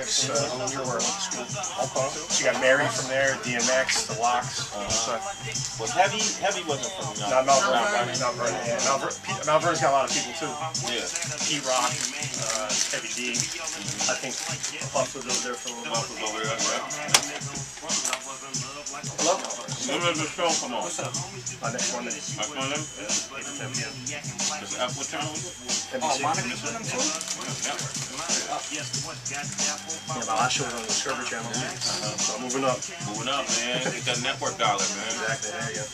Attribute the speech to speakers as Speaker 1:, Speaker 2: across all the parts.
Speaker 1: Phoenix, near where I went to school. Okay. She got married from there, DMX, the Locks.
Speaker 2: Was Heavy wasn't from
Speaker 1: Mount Vernon. Yeah. Mount Vernon's got a lot of people too.
Speaker 2: Yeah.
Speaker 1: P-Rock, Heavy D. I think Puff was over there for a little while.
Speaker 2: Over there,
Speaker 1: Hello?
Speaker 2: When does the show come on?
Speaker 1: Next Monday.
Speaker 2: Next Monday?
Speaker 1: 8 to 10 p.m.
Speaker 2: What channel is it?
Speaker 1: NBC. Yeah, my last show was on the Discovery Channel. So I'm moving up.
Speaker 2: Moving up, man. Get that network dollar, man.
Speaker 1: Exactly, there you go.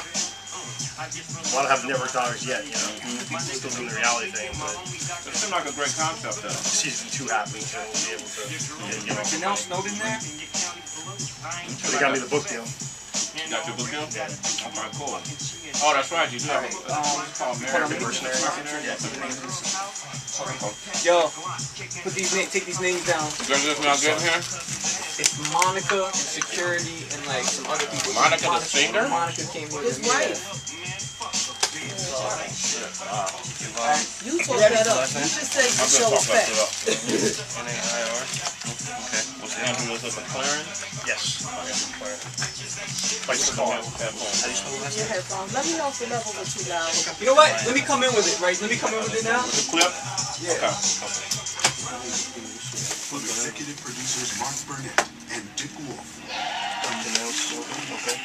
Speaker 1: A lot of have network dollars yet, you know. Still doing the reality thing, but
Speaker 2: it seems like a great concept, though.
Speaker 1: Season 2 happening, so we'll be able to get on.
Speaker 3: Janelle Snowden there?
Speaker 1: They got me the book deal.
Speaker 2: Got your book deal? Yeah. Okay, cool. Oh, that's right. You do have
Speaker 1: American Mercenary.
Speaker 3: Yo, take these names down.
Speaker 2: You guys just not getting here?
Speaker 3: It's Monica and Security and like some other people.
Speaker 2: Monica the singer?
Speaker 3: Monica came here.
Speaker 4: His wife. You talk that up. You just say you show effect.
Speaker 2: N-A-I-R. Okay. What's the Andrew? Is it McLaren?
Speaker 1: Yes. McLaren. Like the car.
Speaker 4: Your headphones. Let me know if the level was too loud.
Speaker 3: You know what? Let me come in with it, right? Let me come in with it now.
Speaker 2: With the clip?
Speaker 3: Yeah.
Speaker 2: Okay.
Speaker 5: From executive producers Mark Burnett and Dick Wolf.
Speaker 1: Okay.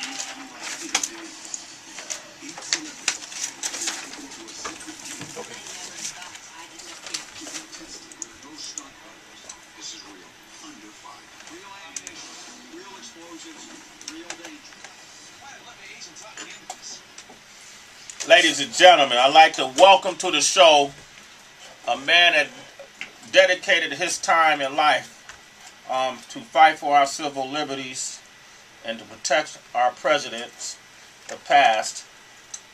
Speaker 2: Ladies and gentlemen, I'd like to welcome to the show a man that dedicated his time in life to fight for our civil liberties and to protect our presidents, the past.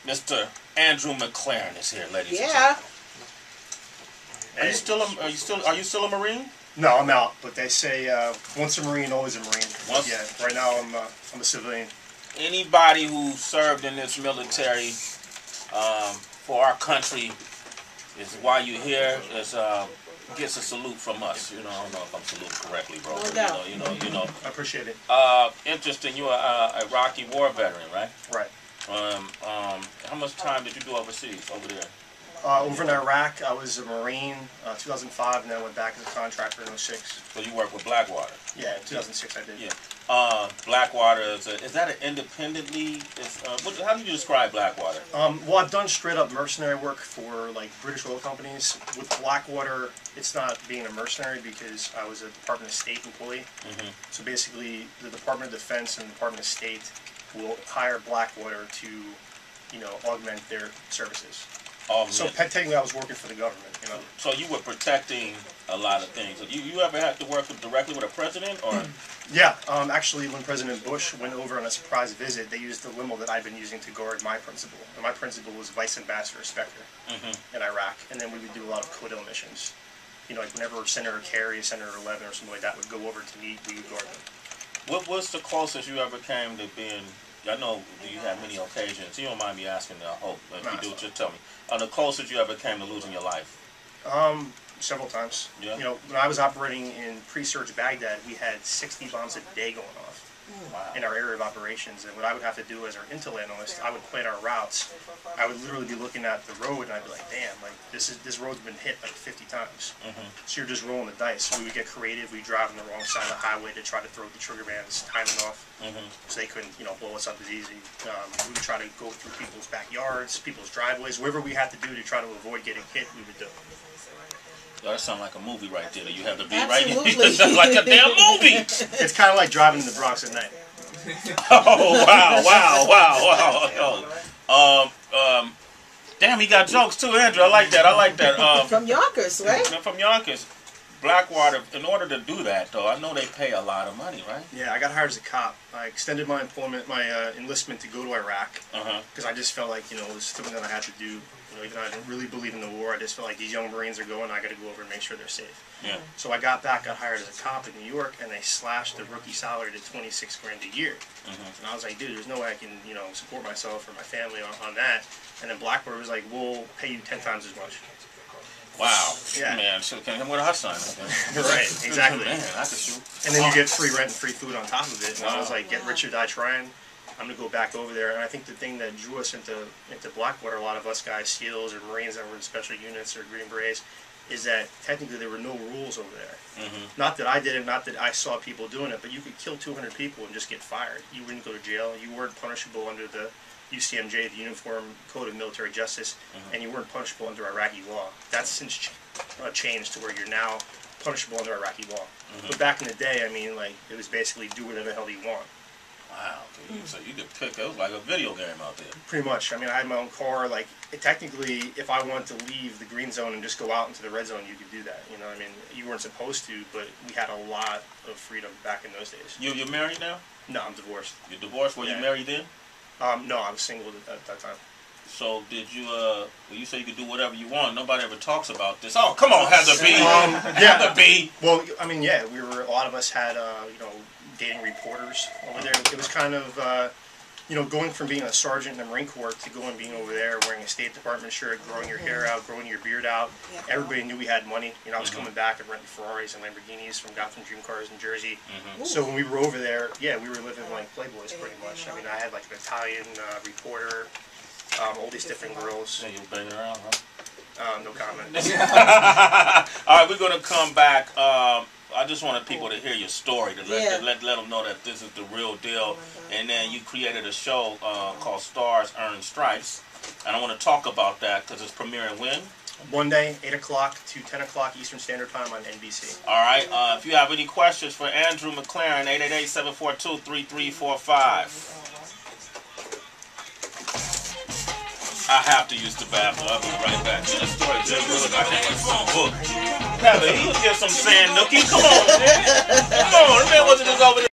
Speaker 2: Mr. Andrew McLaren is here, ladies and gentlemen. Are you still a Marine?
Speaker 1: No, I'm out. But they say once a Marine, always a Marine. Yeah. Right now, I'm a civilian.
Speaker 2: Anybody who served in this military for our country is why you're here. Gets a salute from us. You know, I don't know if I'm saluting correctly, bro.
Speaker 4: No doubt.
Speaker 2: You know.
Speaker 1: I appreciate it.
Speaker 2: Interesting. You're a Iraqi war veteran, right?
Speaker 1: Right.
Speaker 2: How much time did you do overseas over there?
Speaker 1: Over in Iraq, I was a Marine 2005, and then I went back as a contractor in 06.
Speaker 2: So you worked with Blackwater?
Speaker 1: Yeah, in 2006 I did.
Speaker 2: Yeah. Blackwater, is that an independently, how do you describe Blackwater?
Speaker 1: Well, I've done straight up mercenary work for like British oil companies. With Blackwater, it's not being a mercenary because I was a Department of State employee. So basically, the Department of Defense and the Department of State will hire Blackwater to, augment their services. So technically, I was working for the government.
Speaker 2: So you were protecting a lot of things. You ever had to work directly with a president, or?
Speaker 1: Yeah, actually, when President Bush went over on a surprise visit, they used the limo that I've been using to guard my principal. And my principal was Vice Ambassador Specter in Iraq, and then we would do a lot of CODEL missions. Like whenever Senator Kerry, Senator 11, or something like that would go over to meet, we would guard them.
Speaker 2: What was the closest you ever came to being? I know you had many occasions. You don't mind me asking, I hope. If you do, just tell me. The closest you ever came to losing your life?
Speaker 1: Several times.
Speaker 2: Yeah.
Speaker 1: When I was operating in pre-surge Baghdad, we had 60 bombs a day going off in our area of operations. And what I would have to do as our intel analyst, I would plan our routes. I would literally be looking at the road, and I'd be like, damn, like this road's been hit like 50 times. So you're just rolling the dice. So we would get creative. We'd drive on the wrong side of the highway to try to throw the trigger bands timing off, so they couldn't, blow us up as easy. We would try to go through people's backyards, people's driveways, whatever we had to do to try to avoid getting hit, we would do.
Speaker 2: That sounds like a movie right there. You have to be
Speaker 4: Absolutely.
Speaker 2: right. It sounds like a damn movie.
Speaker 1: It's kind of like driving in the Bronx at night.
Speaker 2: Oh wow. Damn, he got jokes too, Andrew. I like that.
Speaker 4: From Yonkers, right?
Speaker 2: From Yonkers. Blackwater, in order to do that, though, I know they pay a lot of money, right?
Speaker 1: Yeah, I got hired as a cop. I extended my enlistment to go to Iraq because I just felt like, it was something that I had to do. Even though I didn't really believe in the war, I just felt like these young Marines are going, I got to go over and make sure they're safe.
Speaker 2: Yeah.
Speaker 1: So I got back, got hired as a cop in New York, and they slashed the rookie salary to $26 grand a year. And I was like, dude, there's no way I can, support myself or my family on that. And then Blackwater was like, we'll pay you 10 times as much.
Speaker 2: Wow.
Speaker 1: Yeah.
Speaker 2: Man, should have came with her son.
Speaker 1: Right, exactly.
Speaker 2: Man, I could shoot.
Speaker 1: And then you get free rent and free food on top of it. And I was
Speaker 2: Wow.
Speaker 1: like, get rich or die trying. I'm gonna go back over there. And I think the thing that drew us into Blackwater, a lot of us guys, SEALs or Marines that were in special units or Green Berets, is that technically there were no rules over there. Not that I did it, not that I saw people doing it, but you could kill 200 people and just get fired. You wouldn't go to jail. You weren't punishable under the UCMJ, the Uniform Code of Military Justice, and you weren't punishable under Iraqi law. That's since changed to where you're now punishable under Iraqi law. But back in the day, I mean, like, it was basically do whatever the hell you want.
Speaker 2: Wow. So you could pick, it was like a video game out there.
Speaker 1: Pretty much. I mean, I had my own car. Like, technically, if I wanted to leave the green zone and just go out into the red zone, you could do that. You know, I mean, you weren't supposed to, but we had a lot of freedom back in those days.
Speaker 2: You're married now?
Speaker 1: No, I'm divorced.
Speaker 2: You're divorced? Were you married then?
Speaker 1: No, I was single at that time.
Speaker 2: So did you, well, you say you could do whatever you want. Nobody ever talks about this. Oh, come on, Heather B. Heather B.
Speaker 1: Well, I mean, yeah, a lot of us had, you know, dating reporters over there. It was kind of, you know, going from being a sergeant in the Marine Corps to going being over there, wearing a State Department shirt, growing your hair out, growing your beard out. Everybody knew we had money. You know, I was coming back and renting Ferraris and Lamborghinis from Gotham Dream Cars in Jersey. So when we were over there, yeah, we were living like playboys pretty much. I mean, I had like an Italian reporter, all these different girls.
Speaker 2: Yeah, you were banging around, huh?
Speaker 1: No comment.
Speaker 2: All right, we're going to come back. I just wanted people to hear your story, to let them know that this is the real deal. And then you created a show called Stars Earn Stripes. And I want to talk about that because it's premiering when?
Speaker 1: Monday, 8 o'clock to 10 o'clock Eastern Standard Time on NBC.
Speaker 2: All right. If you have any questions for Andrew McLaren, 888-742-3345. I have to use the bathroom. I'll be right back. This story just good. I think it's some book. Heather, he'll get some sand nookie. Come on, man. Come on. The man wasn't just over there.